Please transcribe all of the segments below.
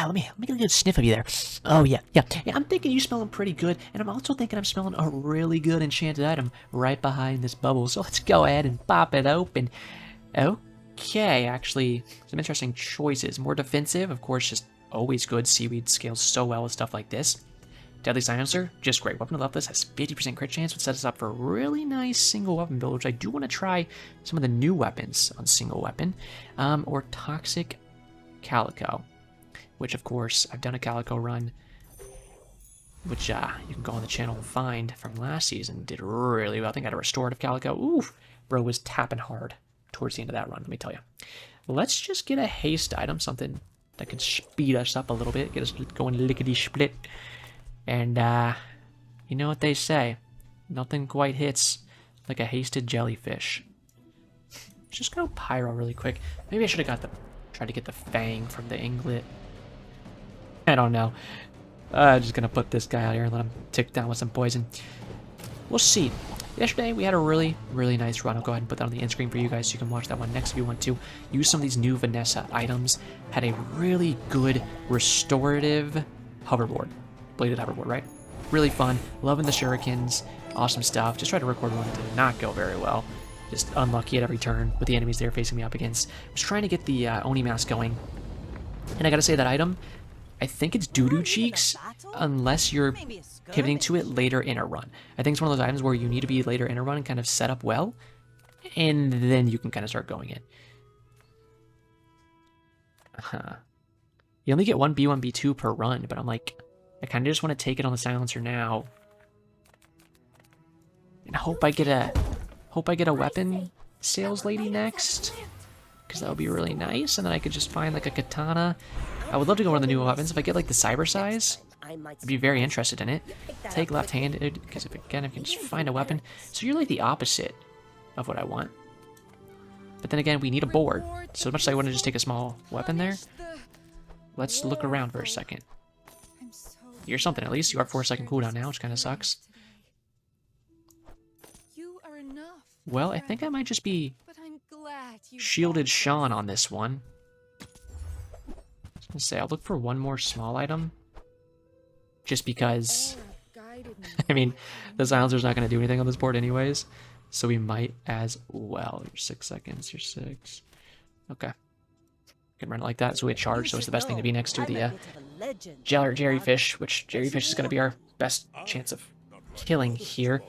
Let me get a good sniff of you there. Oh yeah. I'm thinking you smelling pretty good, and I'm also thinking I'm smelling a really good enchanted item right behind this bubble. So let's go ahead and pop it open. Okay, actually, some interesting choices. More defensive, of course, just always good. Seaweed scales so well with stuff like this. Deadly Silencer, just great. Weapon of Leftless has 50% crit chance, which sets us up for a really nice single weapon build, which I do want to try some of the new weapons on single weapon. Or Toxic Calico, which of course I've done a Calico run, which you can go on the channel and find from last season. Did really well. I think I had a restorative Calico. Oof, bro was tapping hard towards the end of that run, let me tell you. Let's just get a haste item, something that can speed us up a little bit, get us going lickety-split. And, you know what they say, nothing quite hits like a hasted jellyfish. Let's just go Pyro really quick. Maybe I should have tried to get the Fang from the Inglet. I don't know. I'm just gonna put this guy out here and let him tick down with some poison. We'll see. Yesterday we had a really nice run. I'll go ahead and put that on the end screen for you guys so you can watch that one next if you want to. Use some of these new Vanessa items. Had a really good restorative hoverboard. Bladed hoverboard, right? Really fun. Loving the shurikens. Awesome stuff. Just tried to record one that did not go very well. Just unlucky at every turn with the enemies they were facing me up against. I was trying to get the Oni mask going. And I gotta say, that item, I think it's doo-doo cheeks unless you're pivoting to it later in a run. I think it's one of those items where you need to be later in a run and kind of set up well, and then you can kind of start going in. You only get one B1, B2 per run, but I'm like, I kind of just want to take it on the silencer now, and hope I get a weapon sales lady next, because that would be really nice. And then I could just find like a katana. I would love to go one of the new weapons. If I get like the cyber size, I'd be very interested in it. Take left-handed, because if I can just find a weapon. So you're like the opposite of what I want. But then again, we need a board. So as much as I want to just take a small weapon there, let's look around for a second. Here's something at least. You are 4-second cooldown now, which kind of sucks. Well, I think I might just be shielded Sean on this one. I was gonna say, I'll look for one more small item. Just because, I mean, the silencer's not going to do anything on this board anyways. So we might as well. You're 6 seconds, you're 6. Okay. Can run it like that, so we get charged, so it's the best thing to be next to the Jellyfish, which Jellyfish is going to be our best chance of killing here.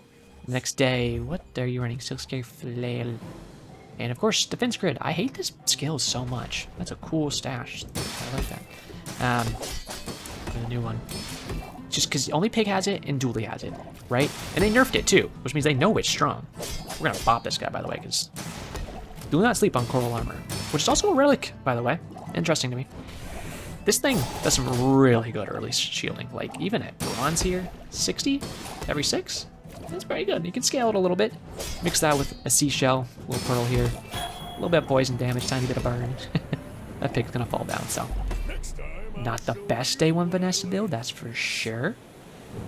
Next day, what are you running? Silkscare Flail. And of course, Defense Grid. I hate this skill so much. That's a cool stash. I like that. A new one. Just because only Pig has it and Dooley has it, right? And they nerfed it too, which means they know it's strong. We're going to bop this guy, by the way, because do not sleep on Coral Armor, which is also a relic, by the way. Interesting to me. This thing does some really good early shielding. Like, even at bronze here, 60 every 6? That's very good. You can scale it a little bit. Mix that with a seashell, a little pearl here. A little bit of poison damage, tiny bit of burn. That pig's gonna fall down, so. Not the best day 1 Vanessa build, that's for sure.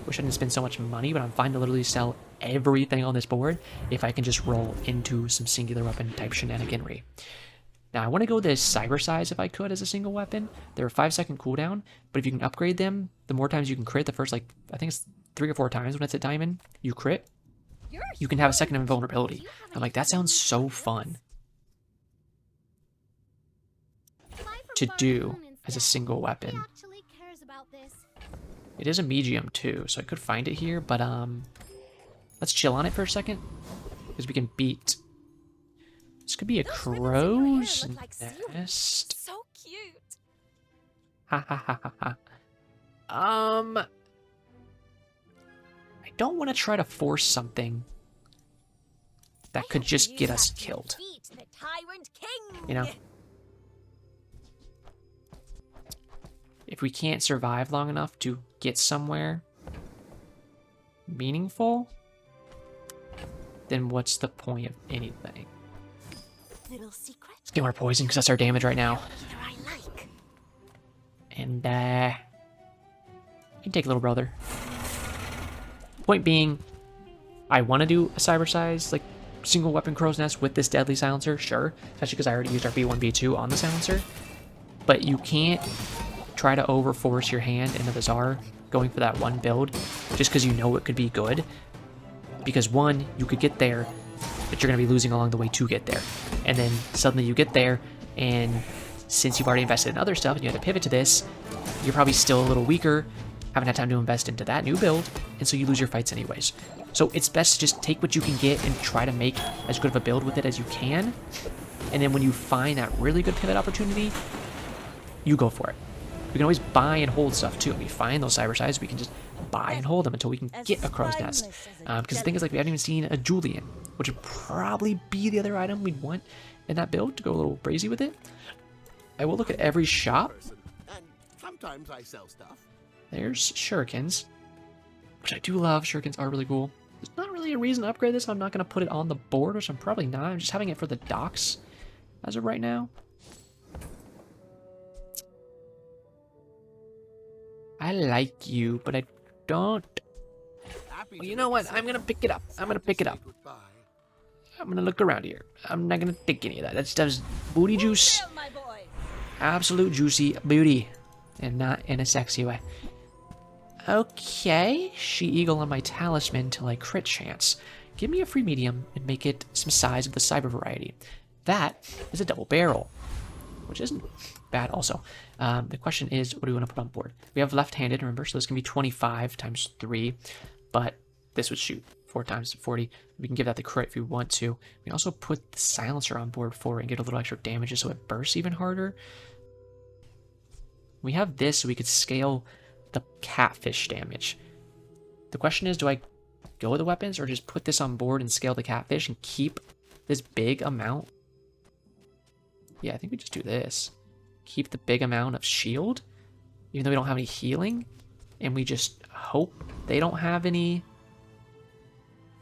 Wish I didn't spend so much money, but I'm fine to literally sell everything on this board if I can just roll into some singular weapon type shenaniganry. Now, I want to go this cyber size if I could as a single weapon. They're a 5-second cooldown, but if you can upgrade them, the more times you can crit, the first, like, I think it's 3 or 4 times when it's at diamond, you crit, you can have a second invulnerability. I'm like, that sounds so fun to do as a single weapon. It is a medium too, so I could find it here, but let's chill on it for a second, because we can beat. This could be a crow's nest. So cute. Ha ha ha ha ha. I don't want to try to force something that could just get us killed. You know? If we can't survive long enough to get somewhere meaningful, then what's the point of anything? Let's get more poison, because that's our damage right now. And, you can take little brother. Point being, I want to do a cyber size, like, single weapon crow's nest with this deadly silencer, sure. Especially because I already used our B1, B2 on the silencer. But you can't try to overforce your hand in the Bazaar going for that one build just because you know it could be good. Because one, you could get there, but you're going to be losing along the way to get there. And then suddenly you get there, and since you've already invested in other stuff and you had to pivot to this, you're probably still a little weaker, haven't had time to invest into that new build, and so you lose your fights anyways. So it's best to just take what you can get and try to make as good of a build with it as you can. And then when you find that really good pivot opportunity, you go for it. We can always buy and hold stuff too. When we find those cyber sides, we can just buy and hold them until we can get a crow's nest. Because the thing is, like, we haven't even seen a Julian, which would probably be the other item we'd want in that build to go a little crazy with it. I will look at every shop. Sometimes I sell stuff. There's shurikens, which I do love. Shurikens are really cool. There's not really a reason to upgrade this. I'm not going to put it on the board, which I'm probably not. I'm just having it for the docks as of right now. I like you, but I don't. Well, you know what? I'm going to pick it up. I'm going to pick it up. I'm going to look around here. I'm not going to take any of that. That's just booty juice. Absolute juicy booty. And not in a sexy way. Okay. She-Eagle on my talisman till I crit chance. Give me a free medium and make it some size of the cyber variety. That is a double barrel, which isn't bad also. The question is, what do we want to put on board? We have left-handed, remember, so this can be 25 times 3, but this would shoot 4 times 40. We can give that the crit if we want to. We can also put the silencer on board for it and get a little extra damage just so it bursts even harder. We have this, so we could scale the catfish damage. The question is, do I go with the weapons or just put this on board and scale the catfish and keep this big amount? Yeah, I think we just do this. Keep the big amount of shield, even though we don't have any healing, and we just hope they don't have any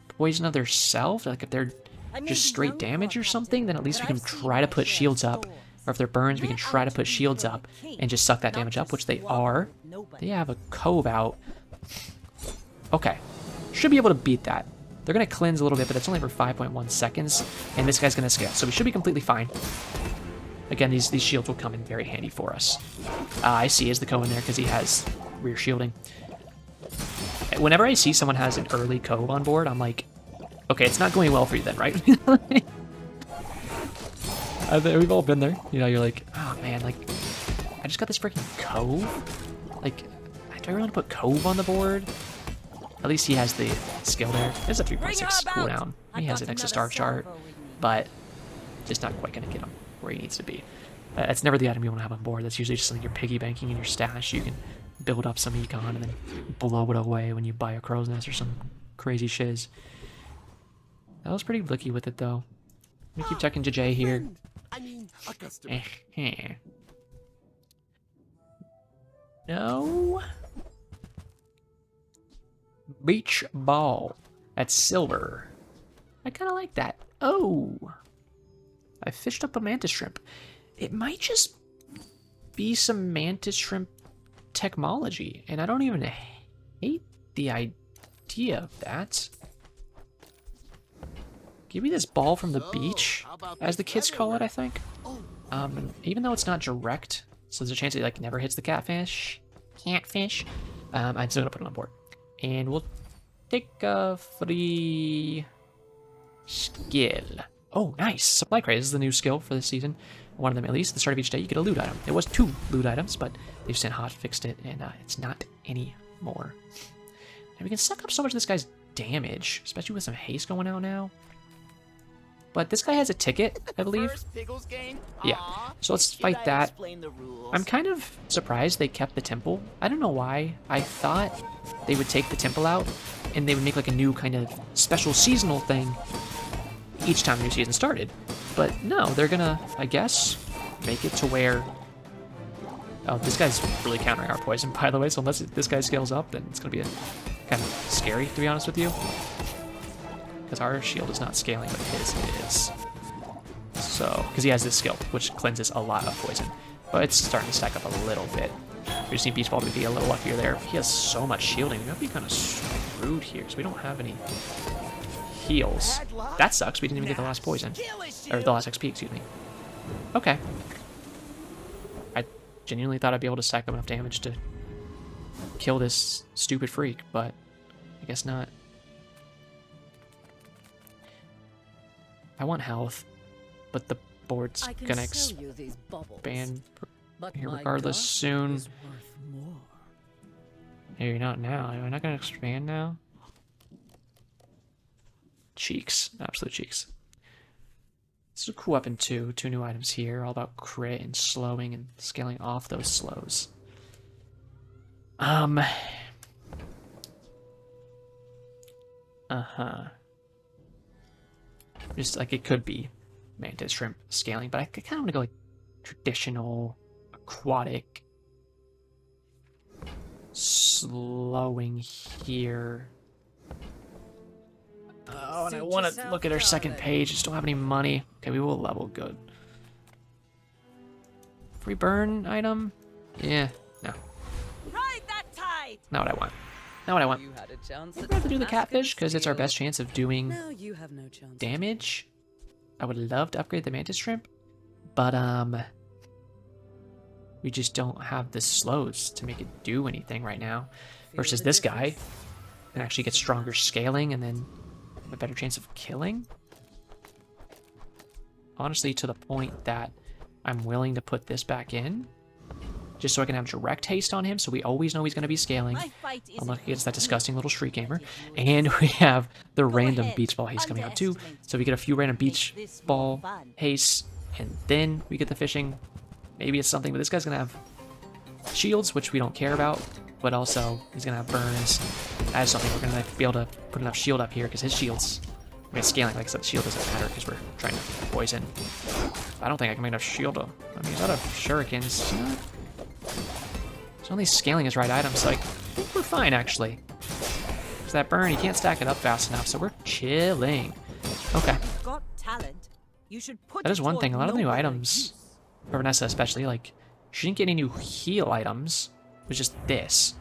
poison of their self. Like if they're just straight damage or something, then at least we can try to put shields up. Or if they're burns, we can try to put shields up and just suck that damage up, which they are. They have a cove out. Okay. Should be able to beat that. They're going to cleanse a little bit, but it's only for 5.1 seconds. And this guy's going to scale, so we should be completely fine. Again, these shields will come in very handy for us. I see is the cove in there because he has rear shielding. Whenever I see someone has an early cove on board, I'm like, okay, it's not going well for you then, right? We've all been there. You know, you're like, oh man, like, I just got this freaking cove. Like, do I really want to put cove on the board? At least he has the skill there. It's a 3.6 cooldown. He has an extra star chart, but just not quite going to get him where he needs to be. It's never the item you want to have on board. That's usually just something you're piggy banking in your stash. You can build up some econ and then blow it away when you buy a crow's nest or some crazy shiz. That was pretty blicky with it though. Let me keep checking JJ here. A customer. No. Beach ball. That's silver. I kind of like that. Oh. I fished up a mantis shrimp. It might just be some mantis shrimp technology, and I don't even hate the idea of that. Give me this ball from the beach, as the kids call it, I think. Even though it's not direct, so there's a chance it like never hits the catfish. I'm still gonna put it on board, and we'll take a free skill. Oh, nice! Supply crate. This is the new skill for this season. One of them, at least. At the start of each day, you get a loot item. It was 2 loot items, but they've sent hot fixed it, and it's not anymore. And we can suck up so much of this guy's damage, especially with some haste going out now. But this guy has a ticket, I believe. Yeah, so let's fight that. I'm kind of surprised they kept the temple. I don't know why. I thought they would take the temple out, and they would make like a new kind of special seasonal thing each time the new season started. But no, they're gonna, I guess, make it to where... Oh, this guy's really countering our poison, by the way, so unless this guy scales up, then it's gonna be kind of scary, to be honest with you. Because our shield is not scaling, but his is. So, because he has this skill, which cleanses a lot of poison. But it's starting to stack up a little bit. We just need Beach Ball to be a little luckier there. He has so much shielding, we're gonna be kind of screwed here, because we don't have any heals. That sucks, we didn't even get the last poison. Or the last XP, excuse me. Okay. I genuinely thought I'd be able to stack up enough damage to kill this stupid freak, but I guess not. I want health, but the board's gonna expand here regardless soon. Maybe not now. Am I not gonna expand now? Cheeks. Absolute cheeks. This is a cool weapon too. 2 new items here. All about crit and slowing and scaling off those slows. Just like it could be mantis shrimp scaling, but I kind of want to go like traditional, aquatic, slowing here. Oh, and I want to look at our second page. Just don't have any money. Okay, we will level good. Free burn item? Yeah, no. Ride that tide. Not what I want. Not what I want. You had a chance I'd rather do the catfish because it's our best chance of doing Now you have no chance. damage. I would love to upgrade the mantis shrimp, but we just don't have the slows to make it do anything right now. Versus this guy can actually get stronger scaling and then a better chance of killing. Honestly, to the point that I'm willing to put this back in just so I can have direct haste on him, so we always know he's going to be scaling. Unlike against that disgusting little street gamer. And we have the random beach ball haste coming up too, so we get a few random beach ball haste, and then we get the fishing. Maybe it's something, but this guy's going to have shields, which we don't care about, but also he's going to have burns. That is something we're going to be able to put enough shield up here, because his shields, I mean, scaling, like I said, the shield doesn't matter because we're trying to poison. I don't think I can make enough shield. I mean, he's out of shurikens. So only scaling his right items, so I think we're fine, actually. Because that burn, he can't stack it up fast enough, so we're chilling. Okay. Got talent. You should put That is it one toward thing. A lot of the new noble items, use. for Vanessa especially, like, she didn't get any new heal items. It was just this.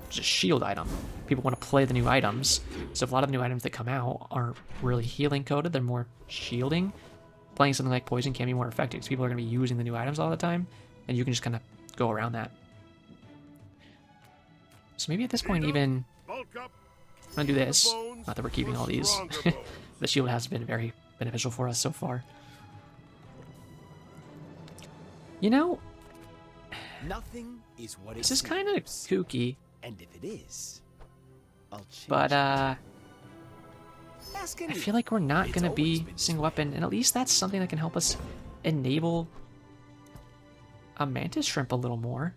Just a shield item. People want to play the new items, so if a lot of the new items that come out aren't really healing coded, they're more shielding. Playing something like poison can be more effective because people are going to be using the new items all the time, and you can just kind of go around that. So maybe at this point even, I'm going to do this. Not that we're keeping all these. The shield has been very beneficial for us so far. You know, Nothing is what it this is kind of seems. kooky, And if it is, I'll change. but Ask I anyone. feel like we're not It's going to always be been single weapon, and at least that's something that can help us enable a mantis shrimp a little more.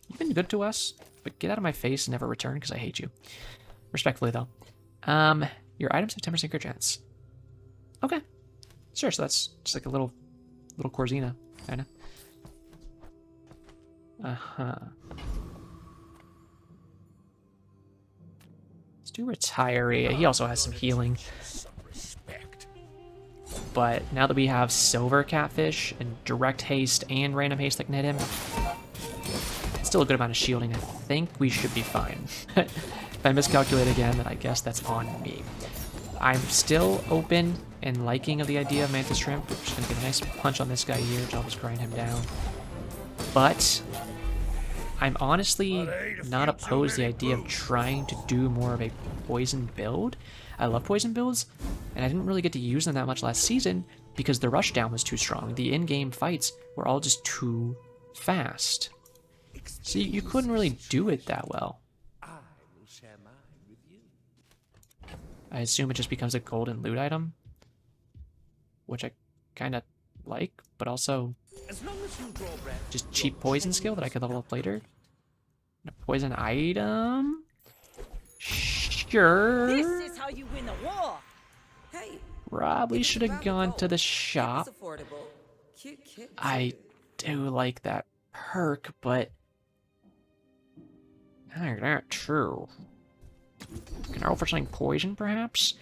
You've been good to us, but get out of my face and never return because I hate you. Respectfully, though. Your items have 10% crit chance. Okay. Sure, so that's just like a little Corzina, kind of. Uh-huh. Let's do Retiree. He also has some healing. Some respect. But now that we have Silver Catfish and Direct Haste and Random Haste that can hit him, still a good amount of shielding. I think we should be fine. If I miscalculate again, then I guess that's on me. I'm still open and liking of the idea of Mantis Shrimp. We're just going to get a nice punch on this guy here, which I'll just grind him down. But I'm honestly not opposed to the idea of trying to do more of a poison build. I love poison builds, and I didn't really get to use them that much last season because the rushdown was too strong. The in-game fights were all just too fast. So you couldn't really do it that well. I will share mine with you. I assume it just becomes a golden loot item, which I kind of like, but also As long as you draw breath, just cheap poison skill that I could level up later. And a poison item? Sure. This is how you win a war. Hey, Probably should have gone to the shop. affordable. Cute kid. I do like that perk, but not true. Can I roll for something poison, perhaps?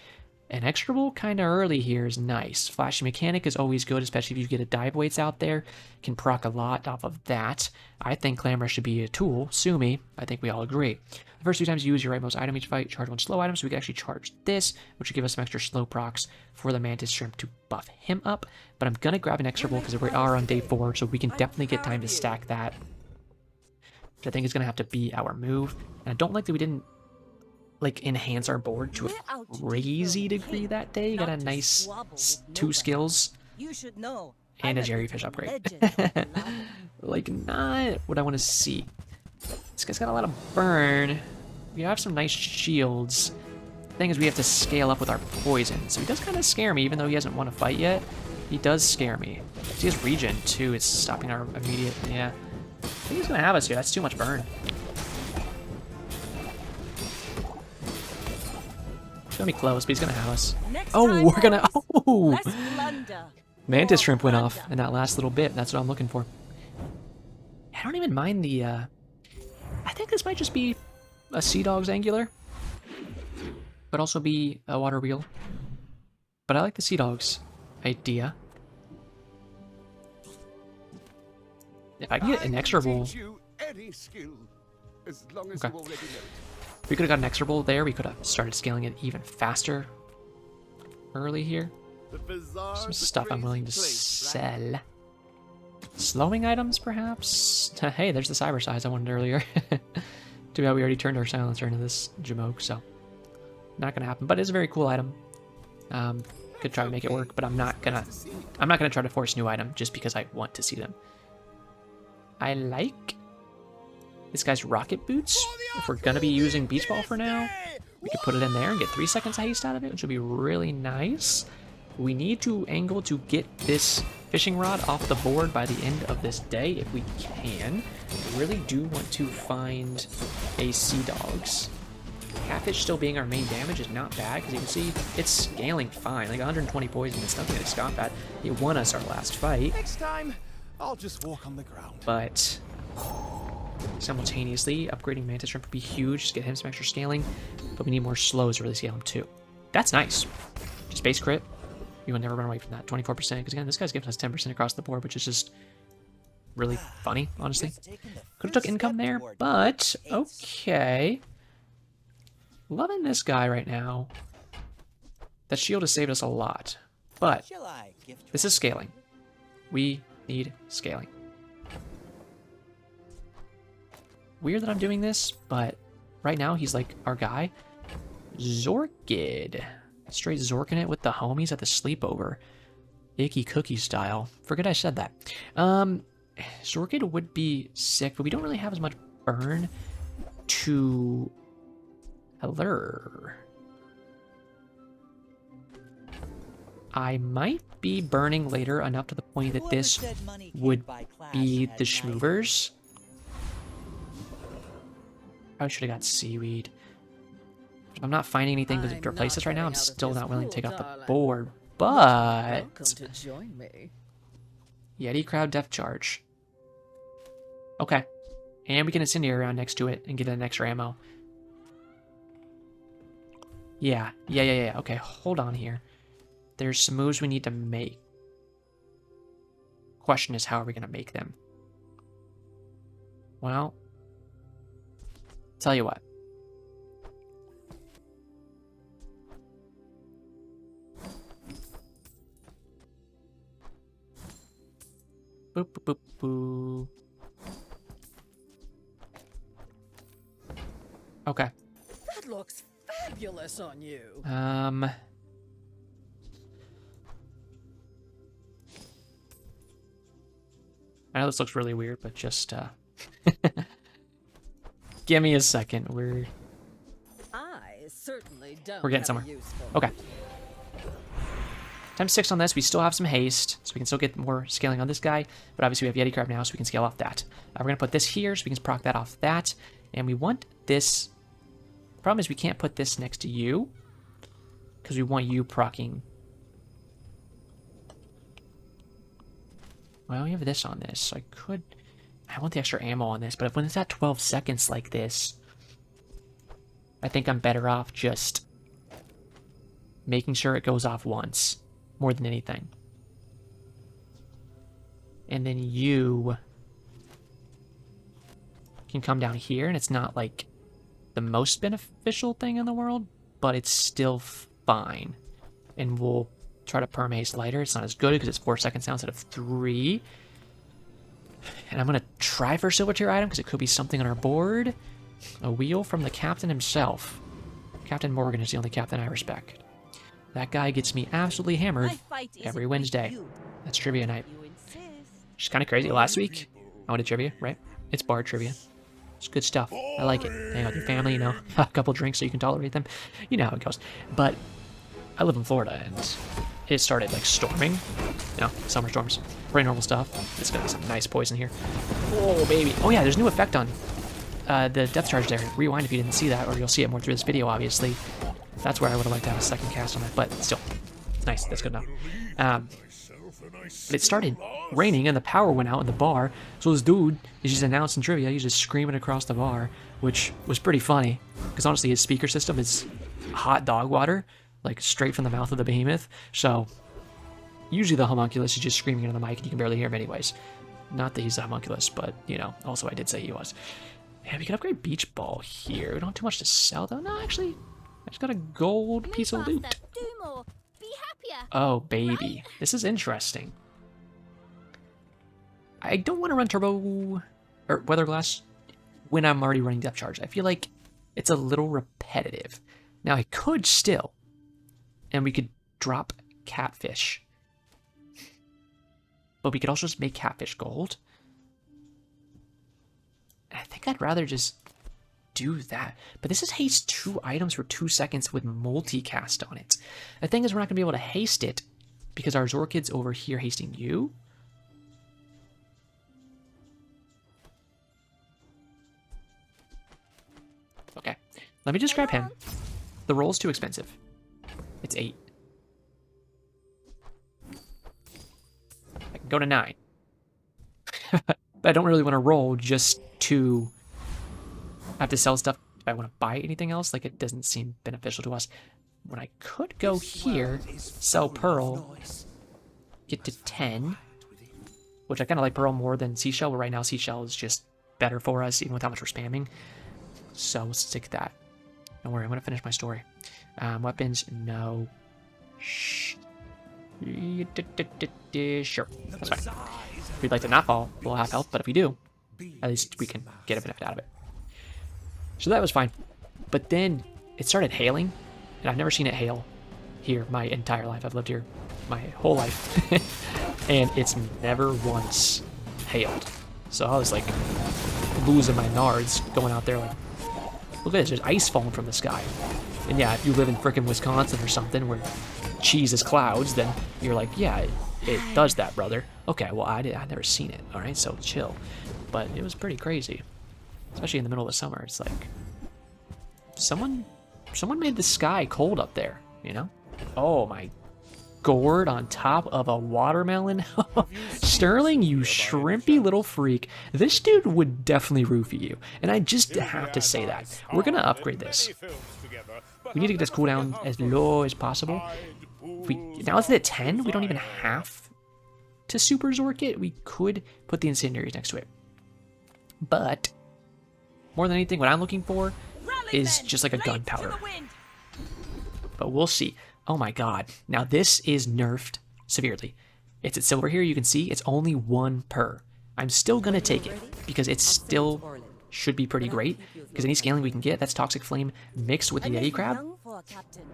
Inexorable kind of early here is nice. Flashy Mechanic is always good, especially if you get a dive weights out there. Can proc a lot off of that. I think Clamor should be a tool. Sue me. I think we all agree. The first 2 times you use your rightmost item each fight, charge 1 slow item, so we can actually charge this, which will give us some extra slow procs for the Mantis Shrimp to buff him up. But I'm going to grab Inexorable because we are on day 4, so we can definitely get time to stack that. Which I think is going to have to be our move. And I don't like that we didn't like enhance our board to a crazy degree that day. Got a nice 2 skills You should know. and a jellyfish upgrade. Like, not what I want to see. This guy's got a lot of burn. We have some nice shields. Thing is, we have to scale up with our poison, so he does kind of scare me, even though he hasn't won a fight yet. He does scare me. He has regen too. It's stopping our immediate. Yeah, I think he's gonna have us here. That's too much burn. He's gonna be close, but he's gonna have us. Oh, we're gonna. Oh, Mantis Shrimp went off in that last little bit. That's what I'm looking for. I don't even mind the. I think this might just be a Sea Dog's Angular, but also be a water wheel. But I like the Sea Dog's idea. If I can get Inexorable. Okay. We could have got Inexorable there. We could have started scaling it even faster early here. Some stuff I'm willing to sell. Slowing items, perhaps? Hey, there's the cyber size I wanted earlier. Too bad we already turned our silencer into this Jamoke, so not gonna happen. But it's a very cool item. Could try to make it work, but I'm not gonna try to force a new item just because I want to see them. I like this guy's rocket boots. If we're gonna be using beach ball for now, we could put it in there and get 3 seconds of haste out of it, which would be really nice. We need to angle to get this fishing rod off the board by the end of this day if we can. I really do want to find a Sea Dogs. Catfish still being our main damage is not bad, because you can see it's scaling fine. Like 120 poison, it's nothing to scoff at. It won us our last fight. Next time, I'll just walk on the ground. But simultaneously, upgrading Mantis Shrimp would be huge. Just get him some extra scaling. But we need more slows to really scale him too. That's nice. Just base crit. You will never run away from that. 24%. Because again, this guy's giving us 10% across the board, which is just really funny, honestly. Could have took income there, but okay. Loving this guy right now. That shield has saved us a lot. But this is scaling. We need scaling. Weird that I'm doing this, but right now he's like our guy. Zorkid. Straight Zorking it with the homies at the sleepover. Icky cookie style. Forget I said that. Zorkid would be sick, but we don't really have as much burn to alert. I might be burning later enough to the point that this would be the schmoovers. I should have got seaweed. I'm not finding anything to replace this right now. I'm still not willing to take off the board, but Yeti Crowd Depth Charge. Okay, and we can incendiary around next to it and get an extra ammo. Yeah. Okay, hold on here. There's some moves we need to make. Question is, how are we gonna make them? Well, tell you what. Boop, boop, boop, boop. Okay. That looks fabulous on you. I know this looks really weird, but just give me a second. We're getting somewhere. Okay. Times 6 on this. We still have some haste, so we can still get more scaling on this guy. But obviously we have Yeti Crab now, so we can scale off that. We're going to put this here, so we can proc that off that. And we want this. The problem is we can't put this next to you, because we want you procking. Well, we have this on this, so I could. I want the extra ammo on this, but when it's at 12 seconds like this, I think I'm better off just making sure it goes off once more than anything. And then you can come down here, and it's not like the most beneficial thing in the world, but it's still fine. And we'll try to perm haste lighter. It's not as good because it's 4 seconds now instead of 3. And I'm going to try for a silver tier item because it could be something on our board. A wheel from the captain himself. Captain Morgan is the only captain I respect. That guy gets me absolutely hammered every Wednesday. That's trivia night. Which is kind of crazy. Last week, I went to trivia, right? It's bar trivia. It's good stuff. I like it. Hang out with your family, you know, a couple drinks so you can tolerate them. You know how it goes. But I live in Florida, and it started like storming. You know, summer storms. Pretty normal stuff. It's gonna be some nice poison here. Oh, baby. Oh, yeah, there's a new effect on the depth charge there. Rewind if you didn't see that, or you'll see it more through this video, obviously. That's where I would have liked to have a second cast on it, but still. It's nice. That's good enough. But it started raining and the power went out in the bar, so this dude is just announcing trivia. He's just screaming across the bar, which was pretty funny, because honestly his speaker system is hot dog water, like straight from the mouth of the behemoth, so usually the homunculus is just screaming into the mic and you can barely hear him anyways. Not that he's a homunculus, but, you know, also I did say he was. And we can upgrade beach ball here. We don't have too much to sell, though. No, actually, I just got a gold piece of loot. Oh, baby. This is interesting. I don't want to run turbo or weather glass when I'm already running depth charge. I feel like it's a little repetitive. Now, I could still, and we could drop catfish. But we could also just make catfish gold. I think I'd rather just do that. But this is haste 2 items for 2 seconds with multicast on it. The thing is, we're not going to be able to haste it because our Zorkid's over here hasting you. Okay, let me just grab him. The roll's too expensive. It's 8. I can go to 9. But I don't really want to roll just to have to sell stuff if I want to buy anything else. Like, it doesn't seem beneficial to us. When I could go here, sell Pearl, get to 10, which I kind of like Pearl more than Seashell, but right now Seashell is just better for us, even with how much we're spamming. So let's stick that. Don't worry, I'm going to finish my story. Weapons, no. Shh. Sure, that's fine. If we'd like to not fall below half health, but if we do, at least we can get a benefit out of it. So that was fine. But then it started hailing, and I've never seen it hail here my entire life. I've lived here my whole life, and it's never once hailed. So I was like losing my nards going out there like, look at this, there's ice falling from the sky. And yeah, if you live in frickin' Wisconsin or something where cheese is clouds, then you're like, yeah, it does that, brother. Okay, well, I've never seen it, all right? So chill. But it was pretty crazy, especially in the middle of the summer. It's like, someone made the sky cold up there, you know? Oh, my gourd on top of a watermelon. Sterling, you shrimpy little freak. This dude would definitely roofie you, and I just have to say that. We're going to upgrade this. We need to get this cooldown as low as possible. Now it's at 10, we don't even have to super Zork it. We could put the incendiaries next to it. But more than anything, what I'm looking for is just like a gunpowder. But we'll see. Oh my god. Now this is nerfed severely. It's at silver here, you can see it's only 1 per. I'm still gonna take it because it still should be pretty great, because any scaling we can get, that's Toxic Flame mixed with the Yeti Crab.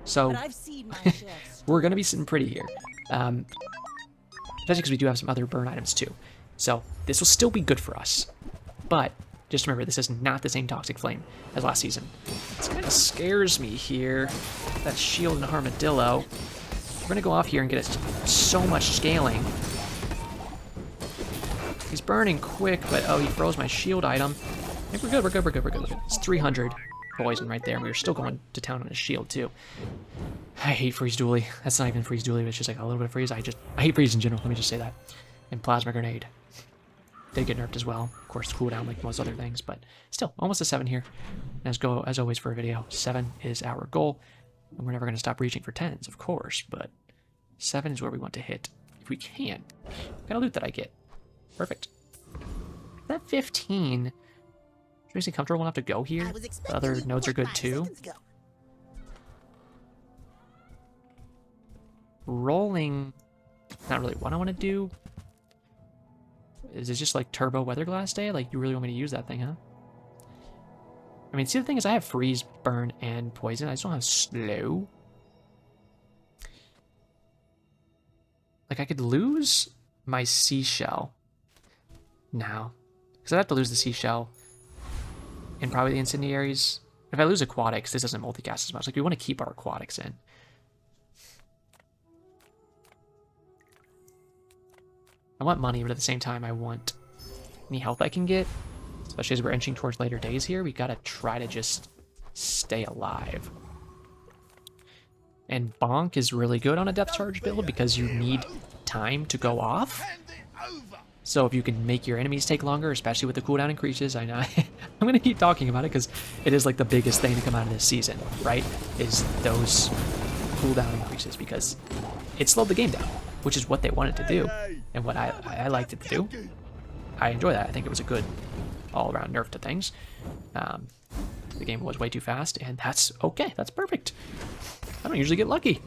So we're gonna be sitting pretty here. Especially because we do have some other burn items too. So this will still be good for us. But just remember, this is not the same Toxic Flame as last season. This kind of scares me here. That shield and armadillo. We're gonna go off here and get us so much scaling. He's burning quick, but oh, he froze my shield item. I think we're good, we're good. It's 300 poison right there, and we were still going to town on his shield too. I hate freeze dually. That's not even freeze dually, but it's just like a little bit of freeze. I hate freeze in general, let me just say that. And plasma grenade. They get nerfed as well. Of course, cooldown like most other things, but still, almost a 7 here. As always for a video, 7 is our goal. And we're never going to stop reaching for 10s, of course, but 7 is where we want to hit. If we can. What kind of loot that I get? Perfect. That 15 makes me comfortable enough to go here. The other nodes are good too. Rolling, not really what I want to do. Is it just like turbo weatherglass day? Like, you really want me to use that thing, huh? I mean, see, the thing is I have freeze, burn, and poison. I just don't have slow. Like, I could lose my seashell now. Because I'd have to lose the seashell and probably the incendiaries. If I lose aquatics, this doesn't multicast as much. Like, we want to keep our aquatics in. I want money, but at the same time, I want any help I can get. Especially as we're inching towards later days here, we gotta try to just stay alive. And Bonk is really good on a depth charge build because you need time to go off. So if you can make your enemies take longer, especially with the cooldown increases, I know I'm gonna keep talking about it because it is like the biggest thing to come out of this season, right? Is those cooldown increases, because it slowed the game down, which is what they wanted to do, and what I liked it to do. I enjoy that. I think it was a good all-around nerf to things. The game was way too fast, and that's okay. That's perfect. I don't usually get lucky,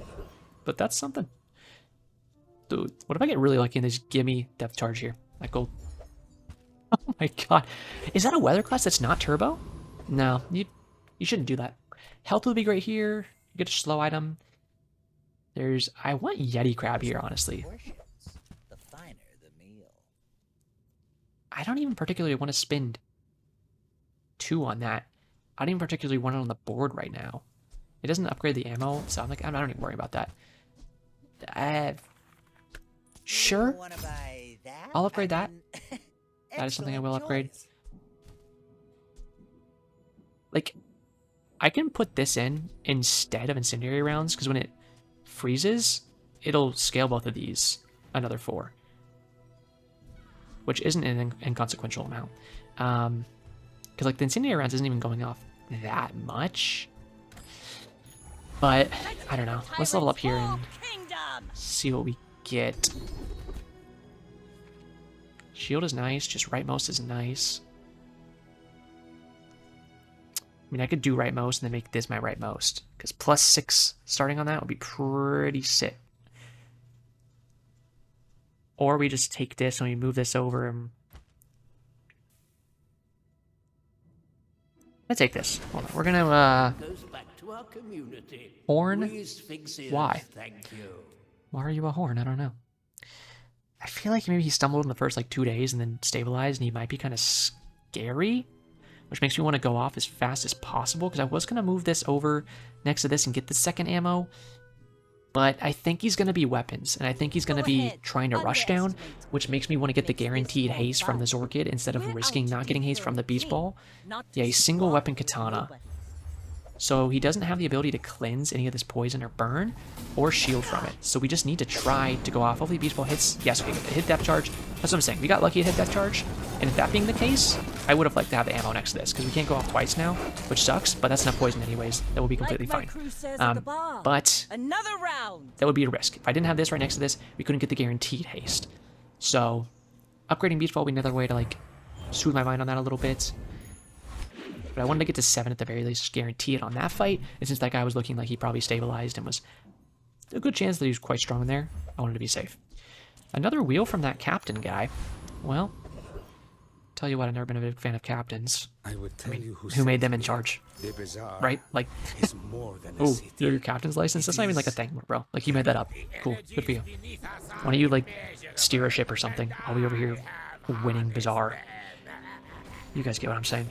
but that's something. Dude, what if I get really lucky and they just give me depth charge here? Like gold. Oh my god. Is that a weather class that's not turbo? No, you shouldn't do that. Health would be great here. You get a slow item. I want Yeti Crab here, honestly. The finer the meal. I don't even particularly want to spend 2 on that. I don't even particularly want it on the board right now. It doesn't upgrade the ammo, so I'm like, I don't even worry about that. Sure, I'll upgrade that. That is something I will upgrade. Like, I can put this in instead of incendiary rounds, because when it freezes, it'll scale both of these another 4. Which isn't an inconsequential amount. Because like the incendiary rounds isn't even going off that much. But, I don't know. Let's level up here and see what we get. Shield is nice, just rightmost is nice. I mean, I could do rightmost and then make this my rightmost, because +6 starting on that would be pretty sick. Or we just take this and we move this over and... Let's take this. Hold on. We're gonna, Horn? Why? Why are you a horn? I don't know. I feel like maybe he stumbled in the first, like, 2 days and then stabilized, and he might be kind of scary, which makes me want to go off as fast as possible, because I was going to move this over next to this and get the second ammo, but I think he's going to be weapons, and I think he's going to be trying to rush down, which makes me want to get the guaranteed haste from this Orchid instead of risking not getting haste from the Beach Ball. Yeah, he's single weapon katana. So he doesn't have the ability to cleanse any of this poison or burn or shield from it. So we just need to try to go off. Hopefully Beach Ball hits. Yes, okay, hit depth charge. That's what I'm saying. We got lucky to hit depth charge. And if that being the case, I would have liked to have the ammo next to this, because we can't go off twice now, which sucks, but that's enough poison anyways. That will be completely fine. But Another round. that would be a risk. If I didn't have this right next to this, we couldn't get the guaranteed haste. So upgrading Beach Ball would be another way to like soothe my mind on that a little bit. But I wanted to get to 7 at the very least, just guarantee it on that fight. And since that guy was looking like he probably stabilized and was a good chance that he was quite strong in there, I wanted to be safe. Another wheel from that captain guy. Well, tell you what, I've never been a big fan of captains. I would tell you who made them in charge, the Bazaar right? Like, is more than a oh, city. your captain's license? That's not even like a thing, bro. Like, you made that up. Cool, good for you. Why don't you, like, steer a ship or something? I'll be over here winning Bazaar. You guys get what I'm saying.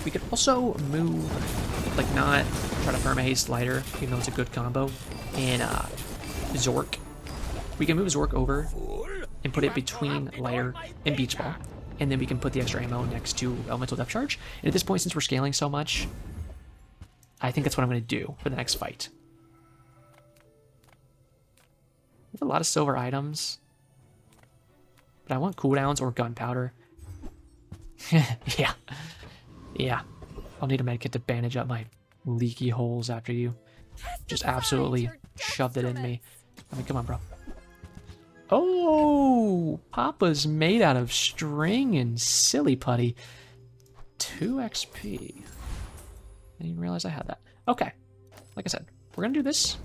We could also move, like, not try to perma-haste lighter, even though it's a good combo, and Zork. We can move Zork over and put it between lighter and Beach Ball, and then we can put the extra ammo next to Elemental Depth Charge. And at this point, since we're scaling so much, I think that's what I'm going to do for the next fight. We have a lot of silver items, but I want cooldowns or gunpowder. Yeah. Yeah. I'll need a medkit to bandage up my leaky holes after you. just absolutely shoved it in me. I mean, come on, bro. Oh, Papa's made out of string and silly putty. 2 XP. I didn't even realize I had that. Okay. Like I said, we're going to do this.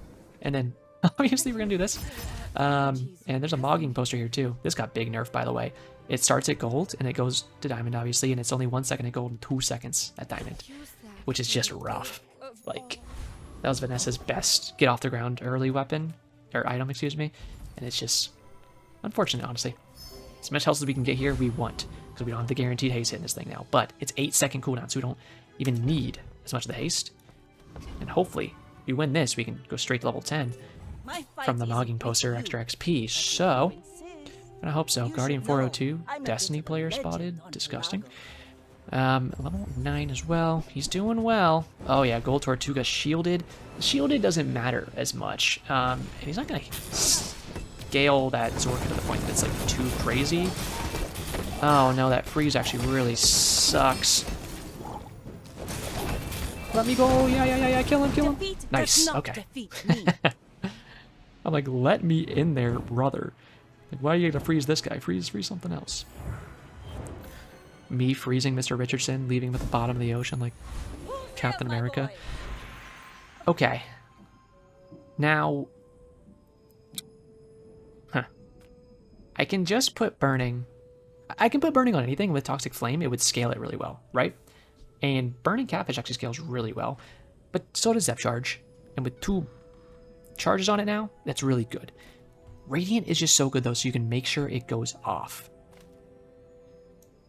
And then, obviously, we're going to do this. And there's a mogging poster here, too. This got big nerfed, by the way. It starts at gold, and it goes to diamond, obviously. And it's only 1 second at gold and 2 seconds at diamond. Which is just rough. Like, that was Vanessa's best get off the ground early weapon. Or item, excuse me. And it's just unfortunate, honestly. As much health as we can get here, we want. Because we don't have the guaranteed haste hitting this thing now. But it's 8-second cooldown, so we don't even need as much of the haste. And hopefully, if we win this, we can go straight to level 10 from the mogging poster extra XP. So, I hope so. Guardian 402, Destiny player spotted. Disgusting. Level 9 as well. He's doing well. Oh yeah, Gold Tortuga shielded. Shielded doesn't matter as much. And he's not going to scale that Zorka to the point that it's like too crazy. Oh no, that freeze actually really sucks. Let me go. Yeah. Kill him. Nice. Okay. I'm like, let me in there, brother. Like, why are you gonna freeze this guy? Freeze something else. Me freezing Mr. Richardson, leaving him at the bottom of the ocean like Captain America. Okay. Now, I can just put burning. I can put burning on anything with Toxic Flame. It would scale it really well, right? And burning Catfish actually scales really well, but so does Zep Charge. And with 2 charges on it now, that's really good. Radiant is just so good though, so you can make sure it goes off.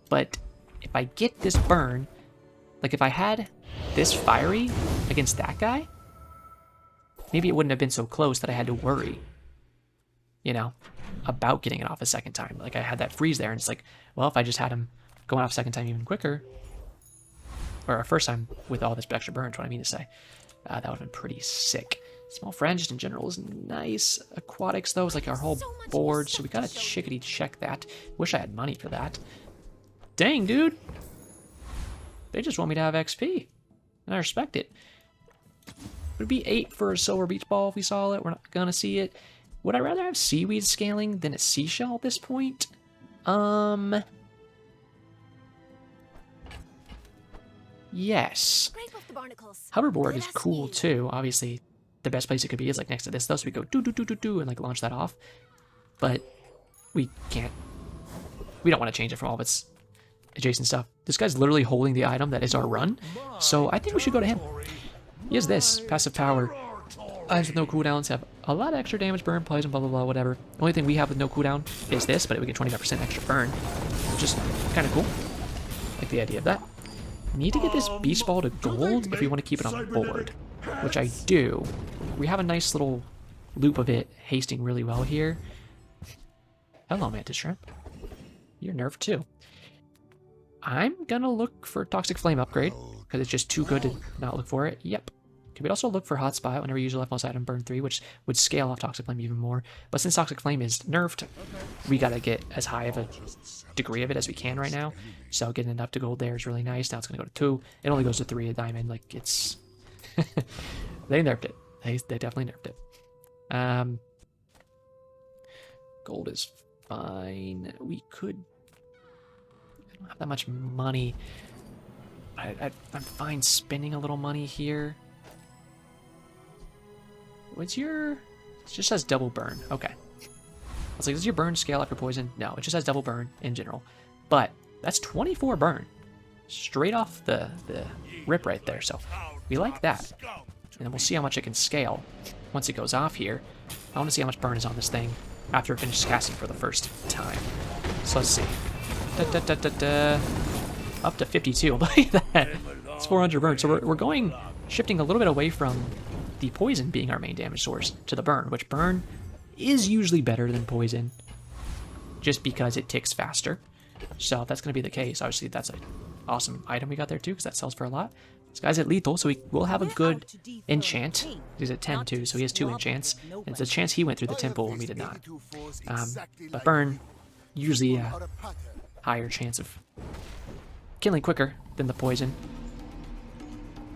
But if I get this burn, like if I had this fiery against that guy, maybe it wouldn't have been so close that I had to worry, you know, about getting it off a second time. Like I had that freeze there, and it's like, well, if I just had him going off second time even quicker, or a first time with all this extra burn, is what I mean to say, that would have been pretty sick. Small Friend just in general is nice. Aquatics though is like our whole board, so we gotta chickadee check that. Wish I had money for that. Dang, dude. They just want me to have XP, and I respect it. It would be 8 for a silver beach ball if we saw it. We're not gonna see it. Would I rather have seaweed scaling than a seashell at this point? Yes. Hoverboard is cool too. Obviously, the best place it could be is like next to this though, so we go do and like launch that off. But we can't. We don't want to change it from all of its adjacent stuff. This guy's literally holding the item that is our run, so I think we should go to him. He has this passive power. Items with no cooldowns have a lot of extra damage, burn, poison, blah blah blah, whatever. The only thing we have with no cooldown is this, but we get 25% extra burn, which is kind of cool. Like the idea of that. Need to get this beach ball to gold if we want to keep it on board, which I do. We have a nice little loop of it hasting really well here. Hello, Mantis Shrimp. You're nerfed too. I'm gonna look for Toxic Flame upgrade because it's just too good to not look for it. Yep. We'd also look for Hotspot whenever you use your leftmost item, burn 3, which would scale off Toxic Flame even more. But since Toxic Flame is nerfed, we gotta get as high of a degree of it as we can right now. So getting it up to gold there is really nice. Now it's gonna go to 2. It only goes to 3 a diamond. Like it's they nerfed it. They definitely nerfed it. Gold is fine. We could. I don't have that much money. I'm fine spending a little money here. What's your... It just says double burn. Okay. I was like, does your burn scale after poison? No, it just has double burn in general. But that's 24 burn. Straight off the rip right there. So we like that. And then we'll see how much it can scale once it goes off here. I want to see how much burn is on this thing after it finishes casting for the first time. So let's see. Up to 52. Look at that. It's 400 burn. So we're going, shifting a little bit away from the poison being our main damage source to the burn, which burn is usually better than poison just because it ticks faster. So if that's going to be the case, obviously that's an awesome item we got there too, because that sells for a lot. This guy's at lethal, so we will have a good enchant. He's at 10 too, so he has 2 enchants. And it's a chance he went through the temple and we did not. But burn, usually a higher chance of killing quicker than the poison.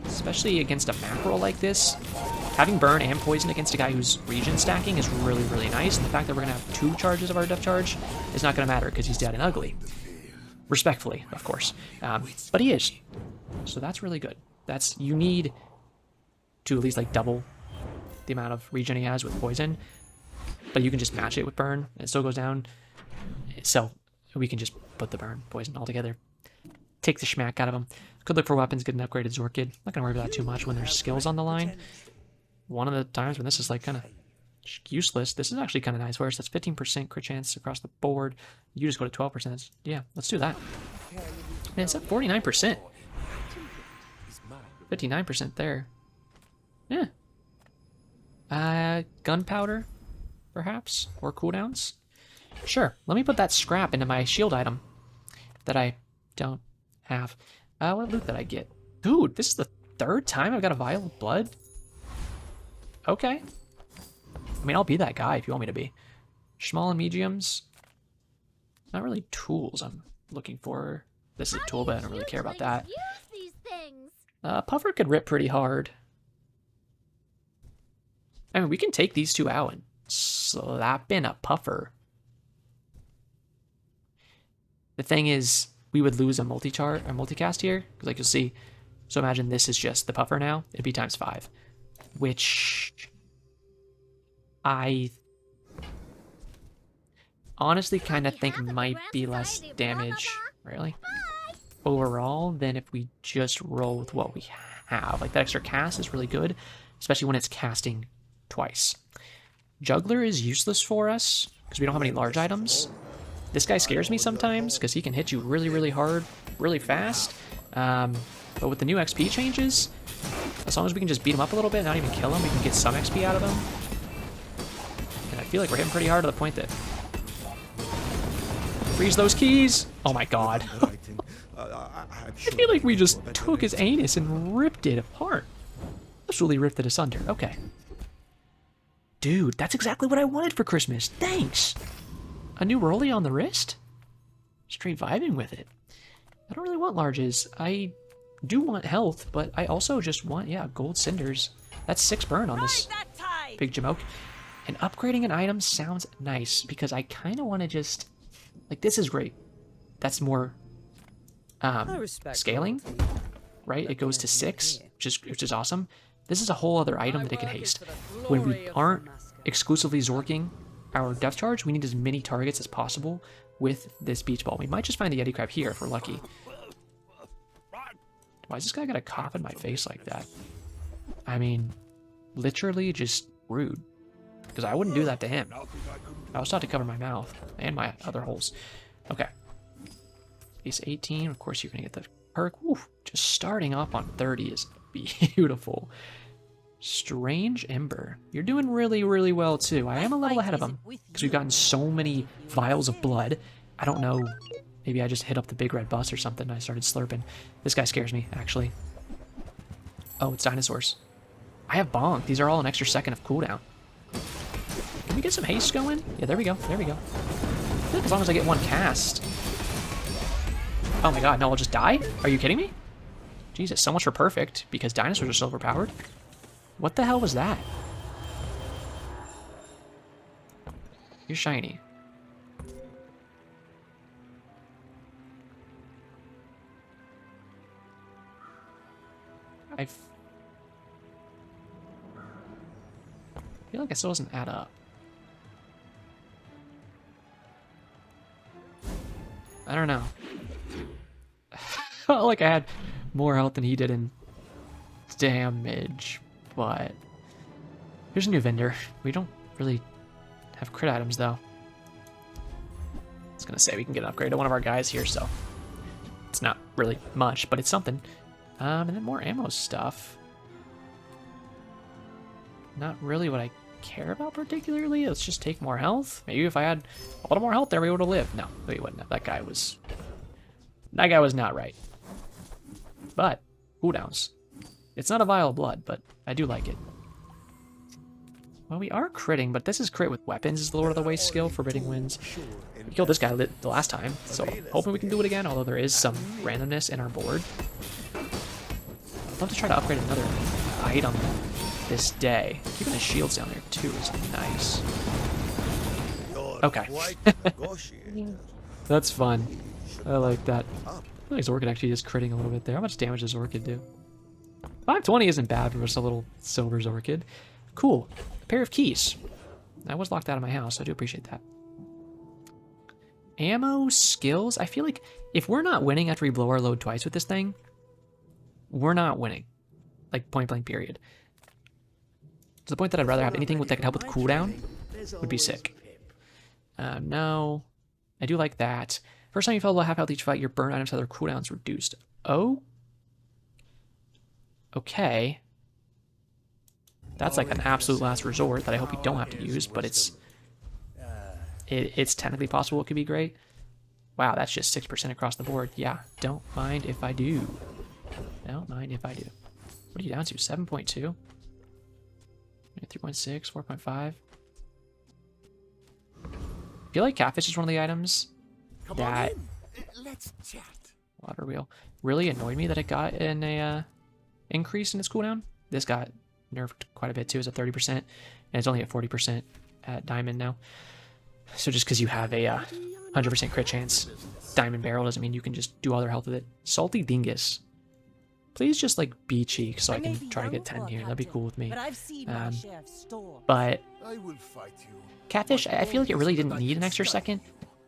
Especially against a mackerel like this. Having burn and poison against a guy who's regen stacking is really, really nice, and the fact that we're going to have 2 charges of our death charge is not going to matter because he's dead and ugly. Respectfully, of course. But he is. So that's really good. You need to at least like double the amount of regen he has with poison, but you can just match it with burn, and it still goes down. So we can just put the burn poison all together. Take the schmack out of him. Could look for weapons, get an upgraded Zorkid. Not gonna worry about that too much when there's skills on the line. One of the times when this is like kind of useless, this is actually kind of nice. Whereas that's 15% crit chance across the board. You just go to 12%. Yeah, let's do that. Man, it's at 49%. 59% there. Yeah. Gunpowder, perhaps? Or cooldowns? Sure. Let me put that scrap into my shield item that I don't have. What loot did I get? Dude, this is the 3rd time I've got a vial of blood? Okay. I mean, I'll be that guy if you want me to be. Small and mediums. Not really tools I'm looking for. This is a tool, but I don't really care about that. Puffer could rip pretty hard. I mean, we can take these 2 out and slap in a Puffer. The thing is, we would lose a multicast here, because like you'll see. So imagine this is just the Puffer now. It'd be times 5, which I honestly kind of think might be less damage, really, overall than if we just roll with what we have. Like that extra cast is really good, especially when it's casting twice. Juggler is useless for us because we don't have any large items. This guy scares me sometimes because he can hit you really, really hard, really fast. But with the new XP changes, as long as we can just beat him up a little bit, not even kill him, we can get some XP out of him. And I feel like we're hitting pretty hard to the point that... Freeze those keys! Oh my god. I feel like we just took his anus and ripped it apart. Absolutely ripped it asunder. Okay. Dude, that's exactly what I wanted for Christmas. Thanks! A new rollie on the wrist? Straight vibing with it. I don't really want larges. I do want health, but I also just want, yeah, gold cinders. That's 6 burn on this big Jamoke. And upgrading an item sounds nice because I kind of want to just... Like, this is great. That's more scaling, right? It goes to 6, which is awesome. This is a whole other item that it can haste. When we aren't exclusively zorking our depth charge, we need as many targets as possible with this beach ball. We might just find the Yeti crab here if we're lucky. Why is this guy got a cough in my face like that? I mean, literally just rude. Because I wouldn't do that to him. I was taught to cover my mouth and my other holes. Okay. Base 18. Of course, you're going to get the perk. Oof, just starting off on 30 is beautiful. Strange Ember. You're doing really, really well, too. I am a little ahead of him because we've gotten so many vials of blood. I don't know. Maybe I just hit up the big red bus or something and I started slurping. This guy scares me, actually. Oh, it's dinosaurs. I have bonk. These are all an extra second of cooldown. Can we get some haste going? Yeah, there we go. There we go. As long as I get one cast. Oh my god, no, I'll just die? Are you kidding me? Jesus, so much for perfect, because dinosaurs are so overpowered. What the hell was that? You're shiny. I feel like it still doesn't add up. I don't know. Felt like I had more health than he did in damage, but here's a new vendor. We don't really have crit items though. I was gonna say we can get an upgrade to one of our guys here, so it's not really much, but it's something. And then more ammo stuff. Not really what I care about particularly. Let's just take more health. Maybe if I had a little more health there, we would have lived. No, we wouldn't. That guy was not right. But cooldowns. It's not a vial of blood, but I do like it. Well, we are critting, but this is crit with weapons. Is the Lord of the Waste skill, forbidding winds. We killed this guy the last time, so hoping we can do it again. Although there is some randomness in our board. I'd love to try to upgrade another item this day. Keeping the shields down there too is nice. You're Okay. quite a negotiator. That's fun. I like that. I feel like Zorkid actually just critting a little bit there. How much damage does Zorkid do? 520 isn't bad for just a little silver Zorkid. Cool. A pair of keys. I was locked out of my house, so I do appreciate that. Ammo, skills. I feel like if we're not winning after we blow our load twice with this thing, we're not winning. Like, point blank period. To the point that I'd rather have anything that could help with cooldown would be sick. No. I do like that. First time you fail below half health each fight, your burn items have their cooldowns reduced. Oh? Okay. That's like an absolute last resort that I hope you don't have to use, but it's technically possible it could be great. Wow, that's just 6% across the board. Yeah, don't mind if I do. Don't mind if I do. What are you down to? 7.2? 3.6, 4.5. I feel like catfish is one of the items that Let's chat. water wheel really annoyed me that it got an increase in its cooldown. This got nerfed quite a bit too. It's at 30%, and it's only at 40% at diamond now. So just because you have a 100% crit chance diamond barrel doesn't mean you can just do all their health with it. Salty dingus. Please just like be cheek so I can try to get 10 here. That'd be cool with me. But I've seen my share of storms. But I will fight you. catfish, I feel like it really didn't need an extra second.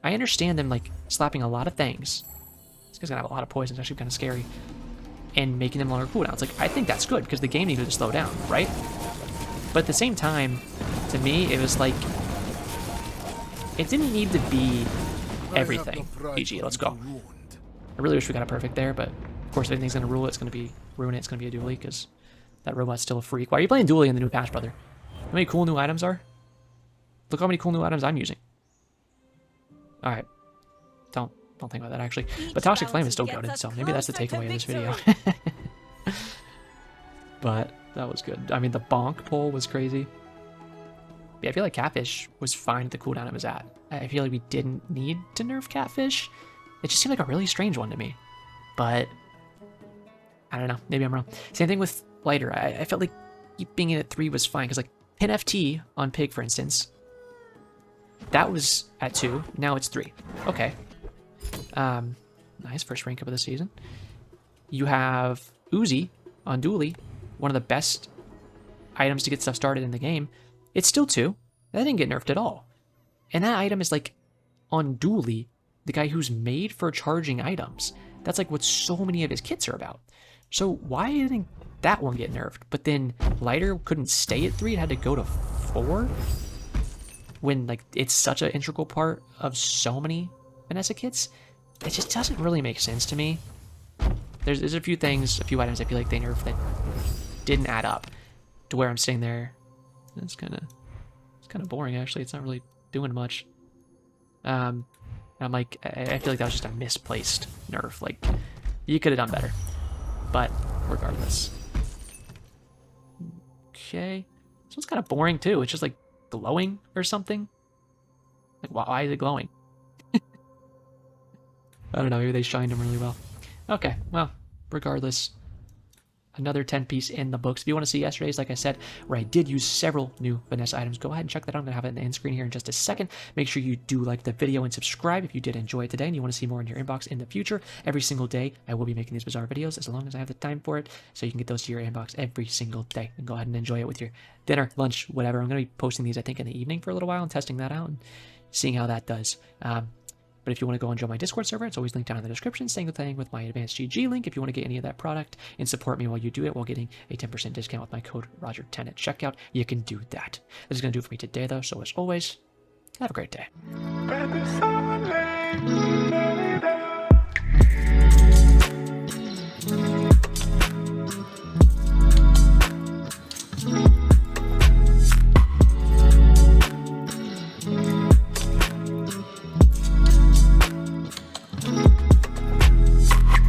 I understand them like slapping a lot of things. This guy's gonna have a lot of poison. It's actually kind of scary. And making them longer cooldowns. Like, I think that's good because the game needed to slow down, right? But at the same time, to me, it was like, it didn't need to be everything. GG, let's go. I really wish we got a perfect there, but of course, if anything's gonna ruin it, it's gonna be a dually because that robot's still a freak. Why are you playing dually in the new patch, brother? How many cool new items are? Look how many cool new items I'm using. All right, don't think about that actually. But Toxic Flame is still goated, so maybe that's the takeaway of this video. But that was good. I mean, the bonk pull was crazy. Yeah, I feel like Catfish was fine at the cooldown it was at. I feel like we didn't need to nerf Catfish. It just seemed like a really strange one to me. But I don't know. Maybe I'm wrong. Same thing with Lighter. I felt like keeping it at 3 was fine because like Pin FT on Pig, for instance, that was at 2. Now it's 3. Okay. Nice first rank up of the season. You have Uzi on Dually, one of the best items to get stuff started in the game. It's still 2. That didn't get nerfed at all. And that item is like on Dually, the guy who's made for charging items. That's like what so many of his kits are about. So why didn't that one get nerfed? But then Lighter couldn't stay at 3, it had to go to 4? When like it's such an integral part of so many Vanessa kits? It just doesn't really make sense to me. There's a few things, a few items I feel like they nerfed that didn't add up to where I'm sitting there. It's kind of boring actually. It's not really doing much. I'm like, I feel like that was just a misplaced nerf. Like, you could have done better. But regardless. Okay. This one's kind of boring too. It's just like glowing or something. Like, why is it glowing? I don't know, maybe they shined them really well. Okay, well, regardless, another 10-piece in the books. If you want to see yesterday's, like I said, where I did use several new Vanessa items, go ahead and check that out. I'm going to have it in the end screen here in just a second. Make sure you do like the video and subscribe if you did enjoy it today and you want to see more in your inbox in the future. Every single day, I will be making these Bazaar videos as long as I have the time for it, so you can get those to your inbox every single day. And go ahead and enjoy it with your dinner, lunch, whatever. I'm going to be posting these, I think, in the evening for a little while and testing that out and seeing how that does. But if you want to go and join my Discord server, it's always linked down in the description. Same thing with my advanced GG link. If you want to get any of that product and support me while you do it while getting a 10% discount with my code Roger10 at checkout, you can do that. This is going to do it for me today, though. So as always, have a great day.